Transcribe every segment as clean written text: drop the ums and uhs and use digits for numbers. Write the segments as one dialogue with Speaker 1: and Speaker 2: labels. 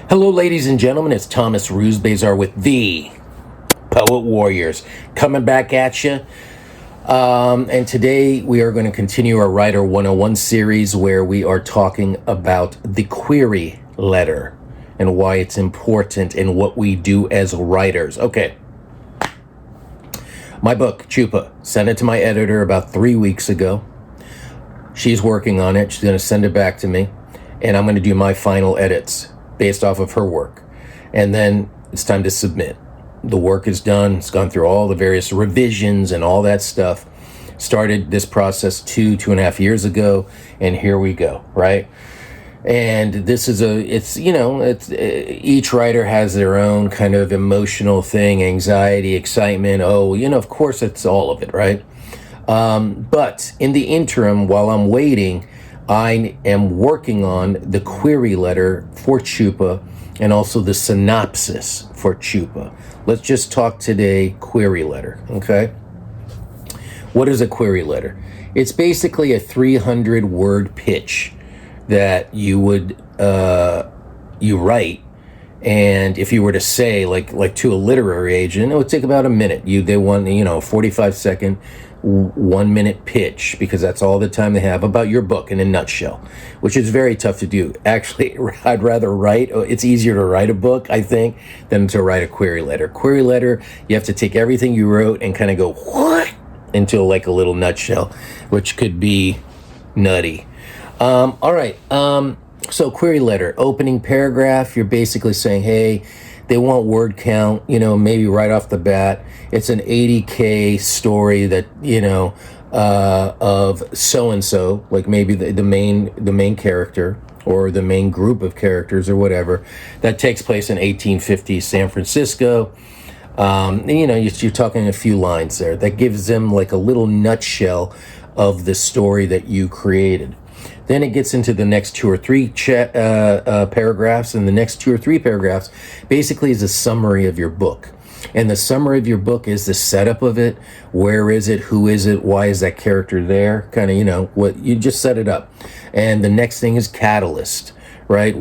Speaker 1: Hello, ladies and gentlemen. It's Thomas Ruse Bazar with the Poet Warriors coming back at you. And today we are going to continue our Writer 101 series where we are talking about the query letter and why it's important and what we do as writers. Okay. My book, Chupa, sent it to my editor about 3 weeks ago. She's working on it. She's going to send it back to me, and I'm going to do my final edits based off of her work. And then it's time to submit. The work is done. It's gone through all the various revisions and all that stuff. Started this process two and a half years ago, and here we go, right? And this is each writer has their own kind of emotional thing, anxiety, excitement. Of course it's all of it, right? But in the interim, while I'm waiting, I am working on the query letter for Chupa and also the synopsis for Chupa. Let's just talk today query letter, okay? What is a query letter? It's basically a 300-word pitch that you would you write, and if you were to say like to a literary agent, it would take about a minute. They want 45-second, 1 minute pitch, because that's all the time they have about your book in a nutshell, which is very tough to do. Actually, I'd rather it's easier to write a book, I think, than to write a query letter. Query letter, you have to take everything you wrote and kind of go what into like a little nutshell, which could be nutty. All right. So query letter, opening paragraph, you're basically saying, hey, they want word count, maybe right off the bat. It's an 80K story that, of so-and-so, like maybe the main character or the main group of characters or whatever, that takes place in 1850 San Francisco. You're talking a few lines there. That gives them like a little nutshell of the story that you created. Then it gets into the next two or three paragraphs, and the next two or three paragraphs basically is a summary of your book. And the summary of your book is the setup of it. Where is it? Who is it? Why is that character there? Kind of, what you just set it up. And the next thing is catalyst, right?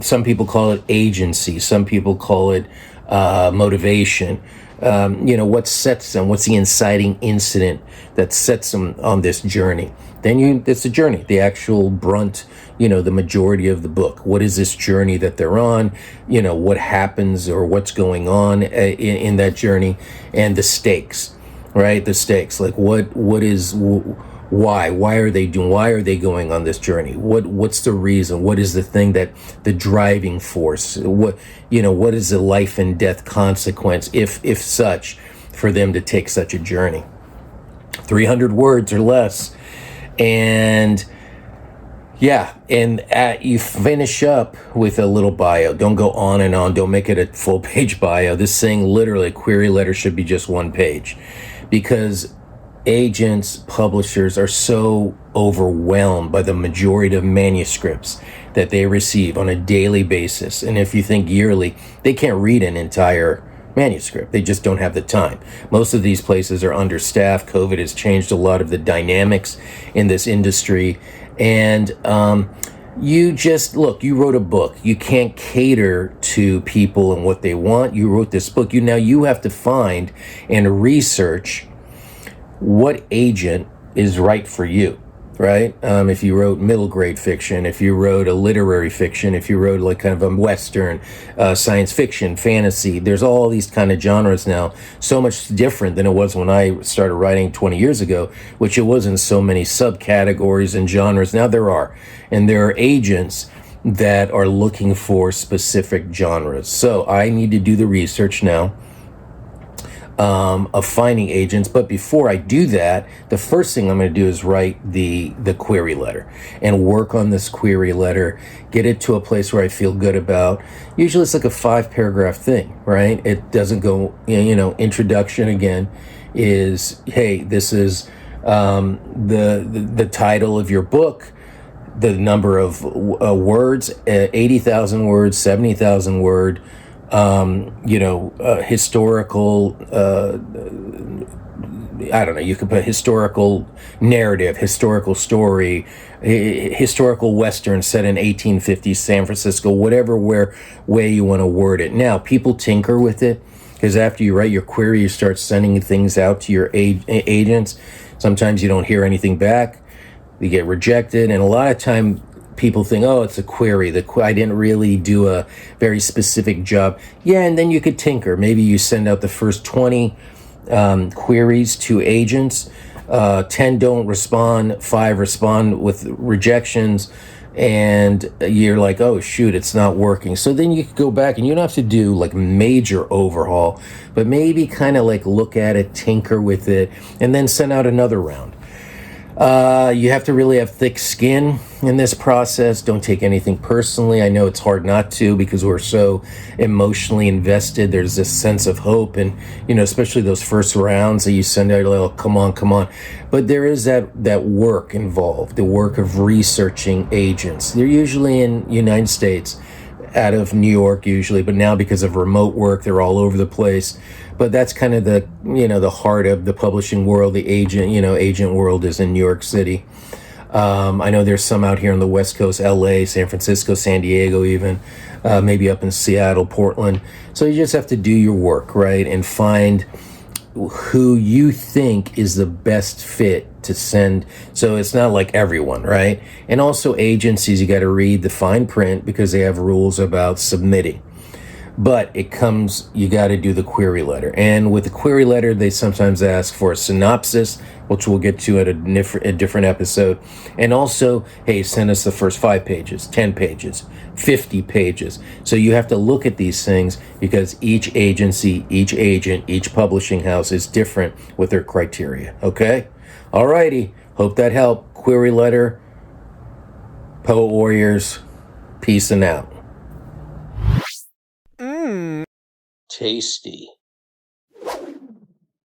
Speaker 1: Some people call it agency. Some people call it motivation. What sets them? What's the inciting incident that sets them on this journey? Then it's a journey, the actual brunt, the majority of the book. What is this journey that they're on? What happens or what's going on in that journey, and the stakes, right? The stakes, like why are they going on this journey? What's the reason? What is the thing the driving force? What is the life and death consequence, if such, for them to take such a journey? 300 words or less. And you finish up with a little bio. Don't go on and on. Don't make it a full page bio. This thing, literally, query letter should be just 1 page, because agents, publishers are so overwhelmed by the majority of manuscripts that they receive on a daily basis. And if you think yearly, they can't read an entire manuscript. They just don't have the time. Most of these places are understaffed. COVID has changed a lot of the dynamics in this industry. And you wrote a book. You can't cater to people and what they want. You wrote this book. You have to find and research what agent is right for you, right? If you wrote middle grade fiction, if you wrote a literary fiction, if you wrote like kind of a Western, science fiction, fantasy, there's all these kind of genres now, so much different than it was when I started writing 20 years ago, which it wasn't so many subcategories and genres. Now there are, and there are agents that are looking for specific genres. So I need to do the research now of finding agents. But before I do that, the first thing I'm going to do is write the query letter and work on this query letter, get it to a place where I feel good about. Usually it's like a 5-paragraph thing, right? It doesn't go, introduction again is, hey, this is the title of your book, the number of words, 80,000 words, 70,000 word, historical I don't know, you could put historical narrative, historical story, historical Western set in 1850s San Francisco, whatever way you want to word it. Now, people tinker with it because after you write your query, you start sending things out to your agents. Sometimes you don't hear anything back. You get rejected. And a lot of time people think, oh, it's a query. I didn't really do a very specific job. Yeah, and then you could tinker. Maybe you send out the first 20 queries to agents. 10 don't respond, 5 respond with rejections, and you're like, oh shoot, it's not working. So then you could go back and you don't have to do like major overhaul, but maybe kind of like look at it, tinker with it, and then send out another round. You have to really have thick skin in this process. Don't take anything personally. I know it's hard not to because we're so emotionally invested. There's this sense of hope, and especially those first rounds that you send out, like, oh, come on. But there is that work involved, the work of researching agents. They're usually in United States, out of New York usually, but now because of remote work, they're all over the place. But that's kind of the heart of the publishing world. The agent world is in New York City. I know there's some out here on the West Coast, LA, San Francisco, San Diego, even maybe up in Seattle, Portland. So you just have to do your work, right, and find who you think is the best fit to send. So it's not like everyone, right? And also agencies, you got to read the fine print because they have rules about submitting. But you got to do the query letter. And with the query letter, they sometimes ask for a synopsis, which we'll get to at a different episode. And also, hey, send us the first 5 pages, 10 pages, 50 pages. So you have to look at these things because each agency, each agent, each publishing house is different with their criteria. Okay? Alrighty. Hope that helped. Query letter, Poet Warriors, peace and out. Tasty.